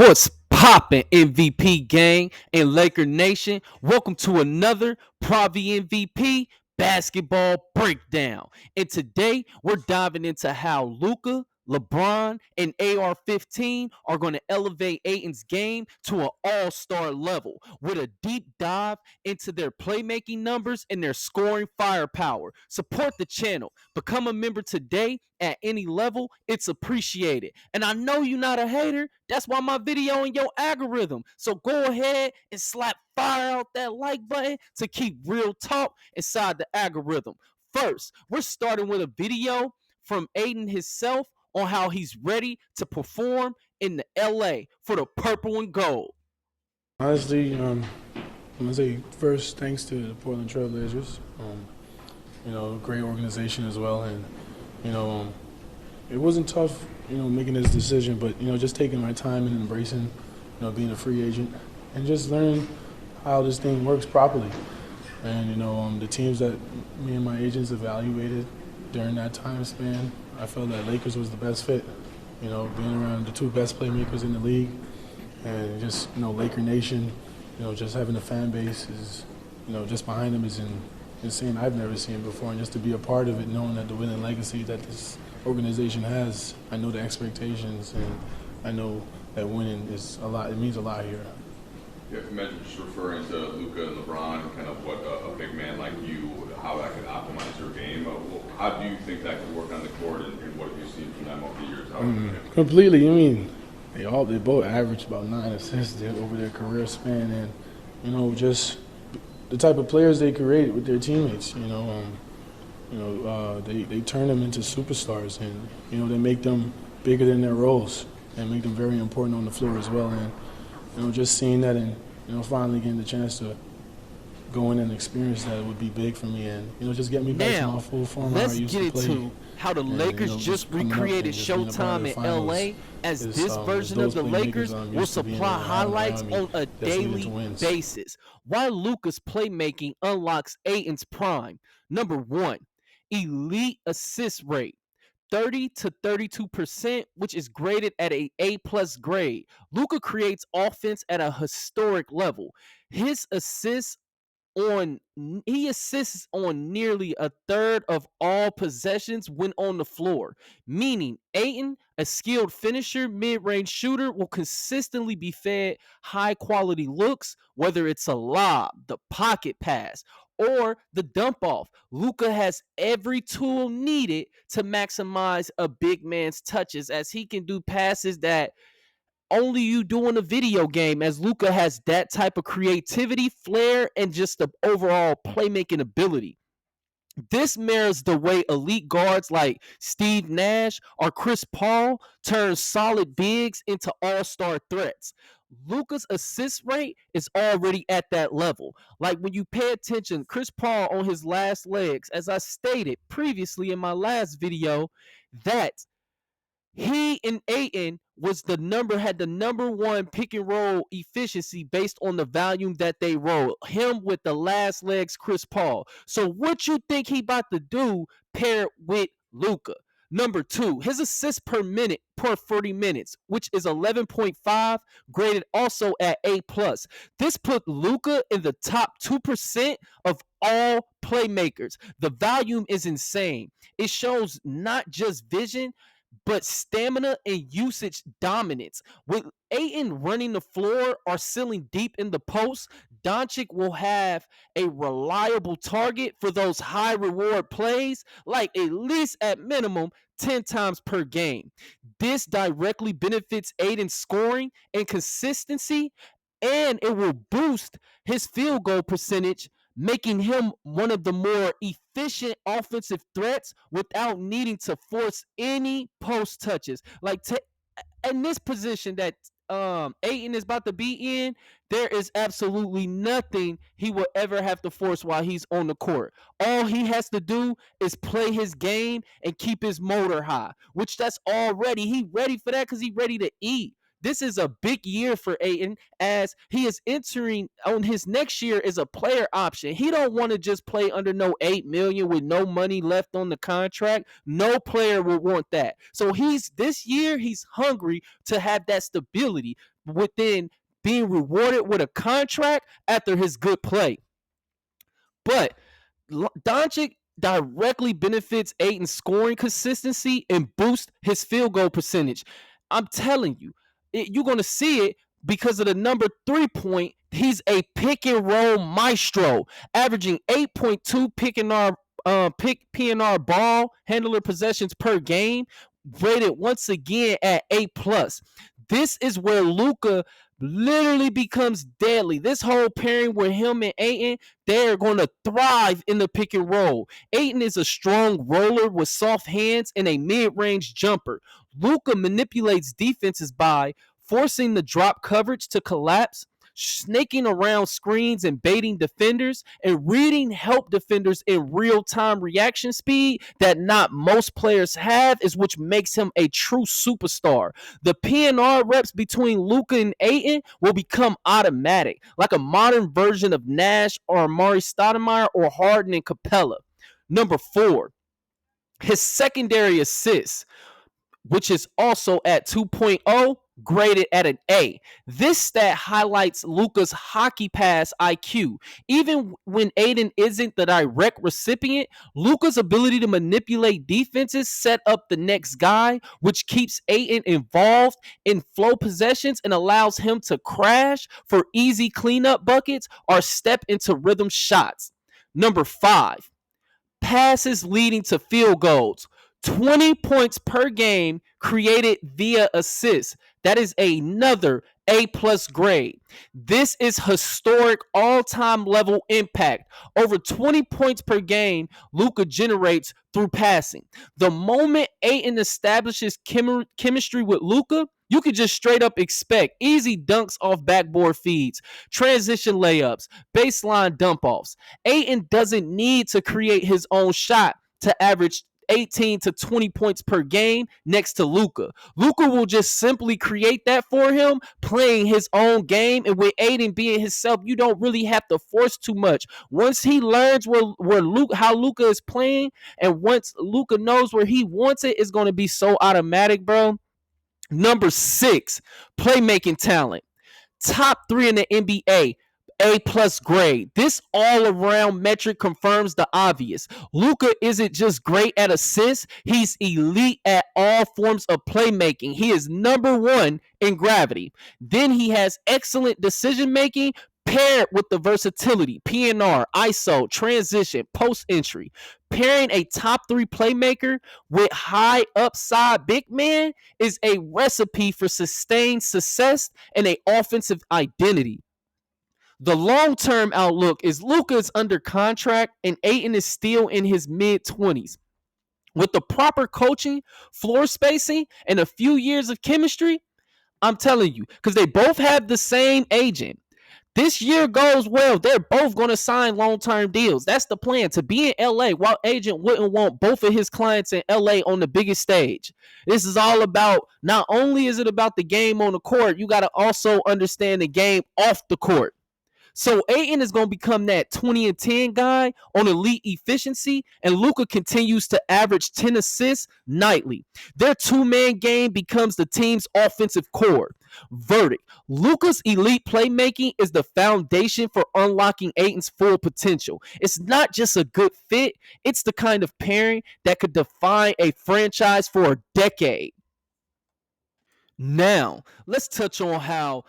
What's poppin', MVP gang and Laker Nation? Welcome to another PraviMVP basketball breakdown. And today we're diving into how Luka, LeBron, and AR-15 are going to elevate Ayton's game to an all-star level with a deep dive into their playmaking numbers and their scoring firepower. Support the channel. Become a member today at any level. It's appreciated. And I know you're not a hater. That's why my video in your algorithm. So go ahead and slap fire out that like button to keep real talk inside the algorithm. First, we're starting with a video from Ayton himself on how he's ready to perform in the LA for the purple and gold. Honestly, I'm gonna say first thanks to the Portland Trailblazers. Great organization as well, and it wasn't tough, making this decision, but just taking my time and embracing, being a free agent and just learning how this thing works properly. And the teams that me and my agents evaluated during that time span, I felt that Lakers was the best fit. Being around the two best playmakers in the league, and just Laker Nation, just having a fan base is, just behind them is insane. I've never seen before, and just to be a part of it, knowing that the winning legacy that this organization has, I know the expectations, and I know that winning is a lot. It means a lot here. Yeah, imagine just referring to Luka and LeBron, and kind of what a big man like you, how that can optimize your game. How do you think that can work on the court, and what have you seen from them over the years? Completely. I mean, they both averaged about 9 assists over their career span, and just the type of players they create with their teammates. They turn them into superstars, and they make them bigger than their roles and make them very important on the floor as well. And just seeing that and finally getting the chance to go in and experience that would be big for me, and just get me back to my full form. Let's get into how the Lakers just recreated Showtime in LA, as this version of the Lakers will supply highlights on a daily basis. Why Luka's playmaking unlocks Ayton's prime. Number one, elite assist rate. 30 to 32%, which is graded at a A+ grade. Luka creates offense at a historic level. He assists on nearly a third of all possessions when on the floor, meaning Ayton, a skilled finisher, mid-range shooter, will consistently be fed high-quality looks, whether it's a lob, the pocket pass, or the dump off. Luka has every tool needed to maximize a big man's touches, as he can do passes that only you do in a video game, as Luka has that type of creativity, flair, and just the overall playmaking ability. This mirrors the way elite guards like Steve Nash or Chris Paul turn solid bigs into all-star threats. Luka's assist rate is already at that level. Like when you pay attention, Chris Paul on his last legs, as I stated previously in my last video, that he and Ayton had the number one pick and roll efficiency based on the volume that they roll. Him with the last legs, Chris Paul. So what you think he about to do paired with Luka? Number two, his assists per minute per 40 minutes, which is 11.5, graded also at A+. This put Luka in the top 2% of all playmakers. The volume is insane. It shows not just vision, but stamina and usage dominance. With Ayton running the floor or sealing deep in the post, Dončić will have a reliable target for those high reward plays, like at least at minimum 10 times per game. This directly benefits Ayton's scoring and consistency, and it will boost his field goal percentage, making him one of the more efficient offensive threats without needing to force any post touches. Like in this position that Ayton is about to be in, there is absolutely nothing he will ever have to force while he's on the court. All he has to do is play his game and keep his motor high, which that's already, he ready for that because he ready to eat. This is a big year for Ayton, as he is entering on his next year as a player option. He don't want to just play under no $8 million with no money left on the contract. No player will want that. So this year he's hungry to have that stability. within being rewarded with a contract after his good play. But Doncic directly benefits Ayton's scoring consistency and boosts his field goal percentage. I'm telling you, you're going to see it because of the number 3 point. He's a pick and roll maestro, averaging 8.2 pick and R ball handler possessions per game, rated once again at A+. This is where Luka literally becomes deadly. This whole pairing with him and Ayton, they're going to thrive in the pick and roll. Ayton is a strong roller with soft hands and a mid-range jumper. Luka manipulates defenses by forcing the drop coverage to collapse, snaking around screens and baiting defenders, and reading help defenders in real-time reaction speed that not most players have, is which makes him a true superstar. The PNR reps between Luka and Ayton will become automatic, like a modern version of Nash or Amari Stoudemire or Harden and Capella. Number 4, his secondary assists, which is also at 2.0, graded at an A. This stat highlights Luka's hockey pass IQ. Even when Ayton isn't the direct recipient, Luka's ability to manipulate defenses, set up the next guy, which keeps Ayton involved in flow possessions and allows him to crash for easy cleanup buckets or step into rhythm shots. Number 5, passes leading to field goals. 20 points per game created via assists. That is another A+ grade. This is historic all-time level impact. Over 20 points per game Luka generates through passing. The moment Ayton establishes chemistry with Luka, you could just straight up expect easy dunks off backboard feeds, transition layups, baseline dump offs. Ayton doesn't need to create his own shot to average 18 to 20 points per game next to Luka. Luka will just simply create that for him, playing his own game, and with Ayton being himself, you don't really have to force too much. Once he learns how Luka is playing, and once Luka knows where he wants it, it's going to be so automatic, bro. Number 6, playmaking talent. Top 3 in the NBA. A+ grade. This all-around metric confirms the obvious. Luka isn't just great at assists, he's elite at all forms of playmaking. He is number 1 in gravity. Then he has excellent decision-making paired with the versatility, PNR, ISO, transition, post-entry. Pairing a top 3 playmaker with high upside big man is a recipe for sustained success and an offensive identity. The long-term outlook is Luka is under contract and Ayton is still in his mid-20s. With the proper coaching, floor spacing, and a few years of chemistry, I'm telling you, because they both have the same agent. This year goes well, they're both going to sign long-term deals. That's the plan, to be in LA. While agent wouldn't want both of his clients in LA on the biggest stage. This is all about, not only is it about the game on the court, you got to also understand the game off the court. So Ayton is going to become that 20 and 10 guy on elite efficiency, and Luka continues to average 10 assists nightly. Their two-man game becomes the team's offensive core. Verdict: Luka's elite playmaking is the foundation for unlocking Ayton's full potential. It's not just a good fit, it's the kind of pairing that could define a franchise for a decade. Now, let's touch on how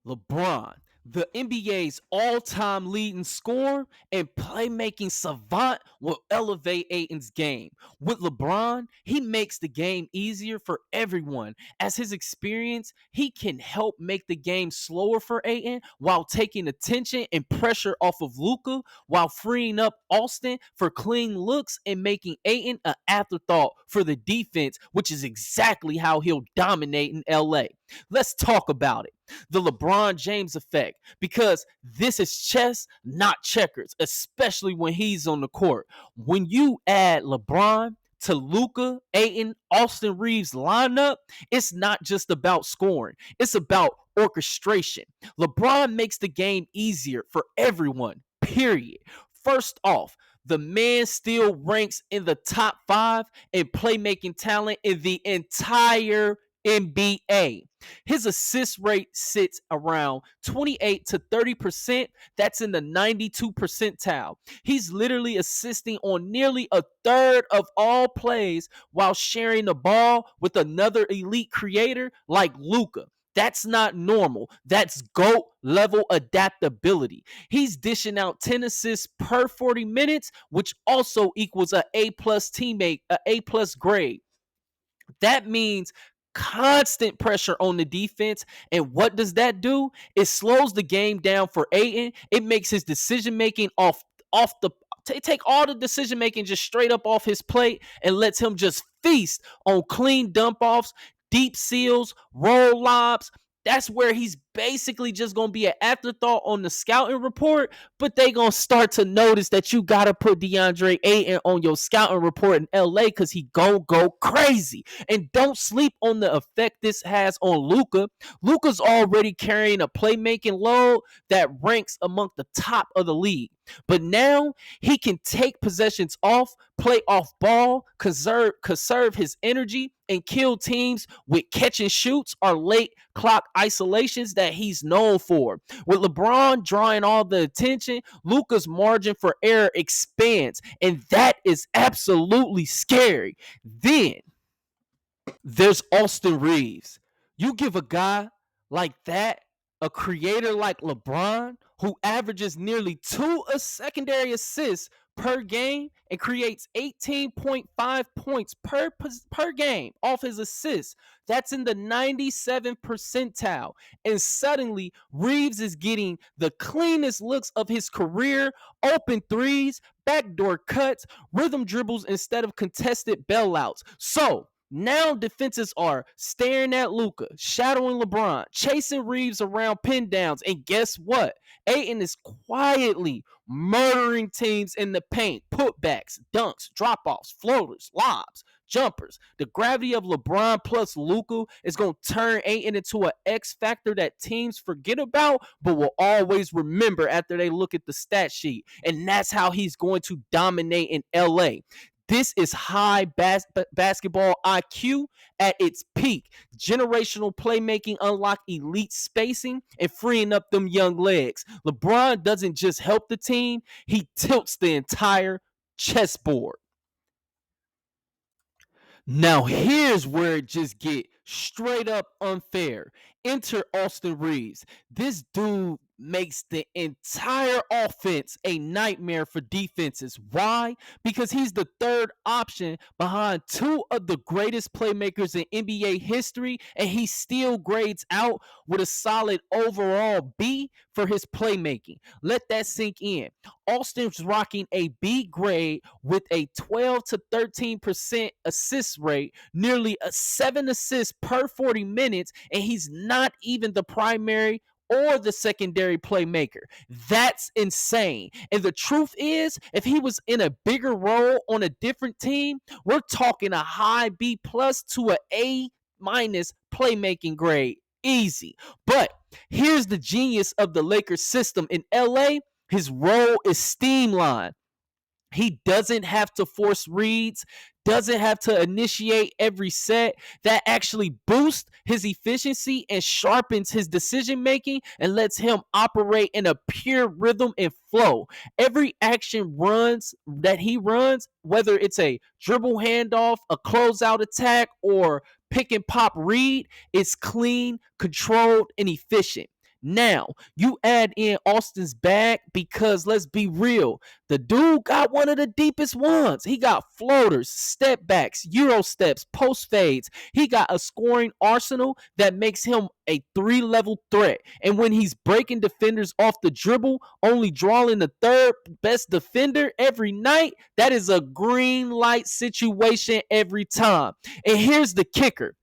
LeBron, the NBA's all-time leading scorer and playmaking savant, will elevate Ayton's game. With LeBron, he makes the game easier for everyone. As his experience, he can help make the game slower for Ayton while taking attention and pressure off of Luka, while freeing up Austin for clean looks and making Ayton an afterthought for the defense, which is exactly how he'll dominate in LA. Let's talk about it. The LeBron James effect, because this is chess, not checkers, especially when he's on the court. When you add LeBron to Luka, Ayton, Austin Reaves lineup, it's not just about scoring. It's about orchestration. LeBron makes the game easier for everyone, period. First off, the man still ranks in the top 5 in playmaking talent in the entire NBA. His assist rate sits around 28 to 30%. That's in the 92 percentile. He's literally assisting on nearly a third of all plays while sharing the ball with another elite creator like Luka. That's not normal. That's GOAT level adaptability. He's dishing out 10 assists per 40 minutes, which also equals an A plus teammate, an A plus grade. That means constant pressure on the defense. And what does that do? It slows the game down for Ayton. It makes his decision making off the take all the decision making just straight up off his plate and lets him just feast on clean dump offs, deep seals, roll lobs. That's where he's basically just going to be an afterthought on the scouting report, but they going to start to notice that you got to put Deandre Ayton on your scouting report in LA because he going to go crazy. And don't sleep on the effect this has on Luka. Luka's already carrying a playmaking load that ranks among the top of the league. But now he can take possessions off, play off ball, conserve his energy, and kill teams with catch and shoots or late clock isolations that he's known for. With LeBron drawing all the attention, Luka's margin for error expands, and that is absolutely scary. Then there's Austin Reaves. You give a guy like that, a creator like LeBron, who averages nearly 2 secondary assists per game and creates 18.5 points per game off his assists. That's in the 97 percentile. And suddenly, Reeves is getting the cleanest looks of his career, open threes, backdoor cuts, rhythm dribbles instead of contested bailouts. So, now defenses are staring at Luka, shadowing LeBron, chasing Reeves around pin downs, and guess what? Ayton is quietly murdering teams in the paint. Putbacks, dunks, drop-offs, floaters, lobs, jumpers. The gravity of LeBron plus Luka is going to turn Ayton into an X factor that teams forget about, but will always remember after they look at the stat sheet. And that's how he's going to dominate in LA. This is high basketball IQ at its peak. Generational playmaking unlock elite spacing and freeing up them young legs. LeBron doesn't just help the team, he tilts the entire chessboard. Now here's where it just get straight up unfair. Enter Austin Reaves. This dude makes the entire offense a nightmare for defenses. Why? Because he's the third option behind two of the greatest playmakers in NBA history, and he still grades out with a solid overall B for his playmaking. Let that sink in. Austin's rocking a B grade with a 12 to 13% assist rate, nearly a 7 assists per 40 minutes, and he's not even the primary or the secondary playmaker. That's insane. And the truth is, if he was in a bigger role on a different team, we're talking a high B plus to an A minus playmaking grade. Easy. But here's the genius of the Lakers system in LA. His role is streamlined. He doesn't have to force reads, doesn't have to initiate every set. That actually boosts his efficiency and sharpens his decision making and lets him operate in a pure rhythm and flow. Every action that he runs, whether it's a dribble handoff, a closeout attack, or pick and pop read, is clean, controlled, and efficient. Now, you add in Austin's bag because let's be real, the dude got one of the deepest ones. He got floaters, step backs, euro steps, post fades. He got a scoring arsenal that makes him a 3-level threat. And when he's breaking defenders off the dribble, only drawing the third best defender every night, that is a green light situation every time. And here's the kicker.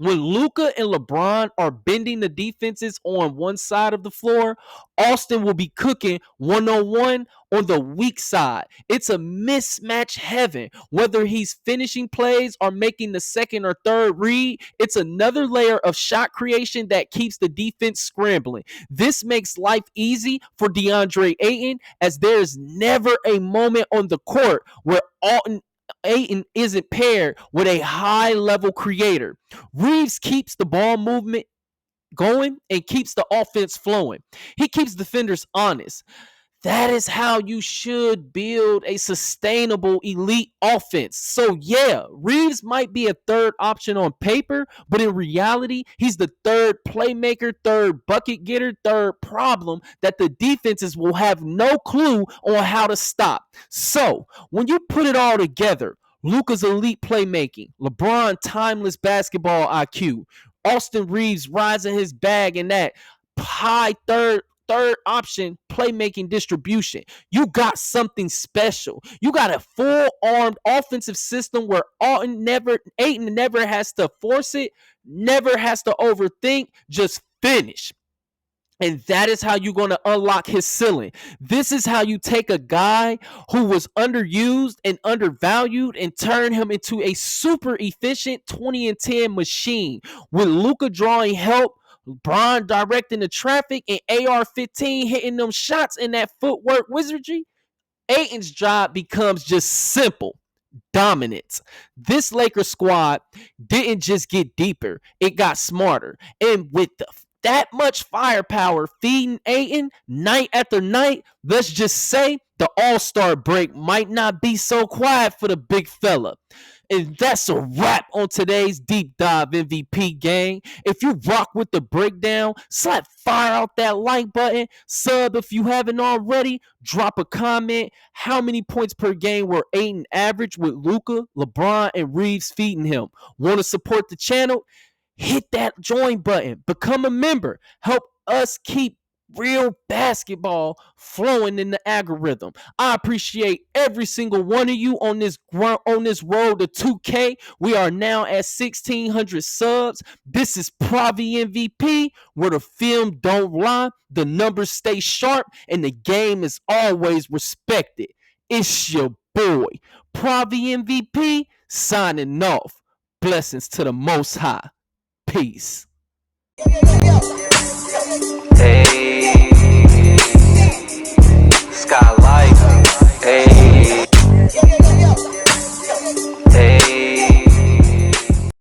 When Luka and LeBron are bending the defenses on one side of the floor, Austin will be cooking one-on-one on the weak side. It's a mismatch heaven. Whether he's finishing plays or making the second or third read, it's another layer of shot creation that keeps the defense scrambling. This makes life easy for Deandre Ayton, as there's never a moment on the court where Ayton isn't paired with a high-level creator. Reeves keeps the ball movement going and keeps the offense flowing. He keeps defenders honest. That is how you should build a sustainable elite offense. So, yeah, Reeves might be a third option on paper, but in reality, he's the third playmaker, third bucket getter, third problem that the defenses will have no clue on how to stop. So, when you put it all together, Luka's elite playmaking, LeBron timeless basketball IQ, Austin Reaves rising his bag in that high third option playmaking distribution. You got something special. You got a full-armed offensive system where Ayton never has to force it, never has to overthink, just finish. And that is how you're going to unlock his ceiling. This is how you take a guy who was underused and undervalued and turn him into a super efficient 20 and 10 machine. With Luka drawing help, LeBron directing the traffic, and AR-15 hitting them shots in that footwork wizardry, Ayton's job becomes just simple. Dominance. This Lakers squad didn't just get deeper, it got smarter. And with that much firepower feeding Ayton night after night, let's just say the All-Star break might not be so quiet for the big fella. And that's a wrap on today's Deep Dive MVP gang. If you rock with the breakdown, slap fire out that like button. Sub if you haven't already. Drop a comment. How many points per game were Ayton average with Luka, LeBron, and Reeves feeding him? Want to support the channel? Hit that join button. Become a member. Help us keep real basketball flowing in the algorithm. I appreciate every single one of you on this road to 2K. We are now at 1,600 subs. This is PraviMVP, where the film don't lie, the numbers stay sharp, and the game is always respected. It's your boy, PraviMVP, signing off. Blessings to the Most High. Peace. Hey.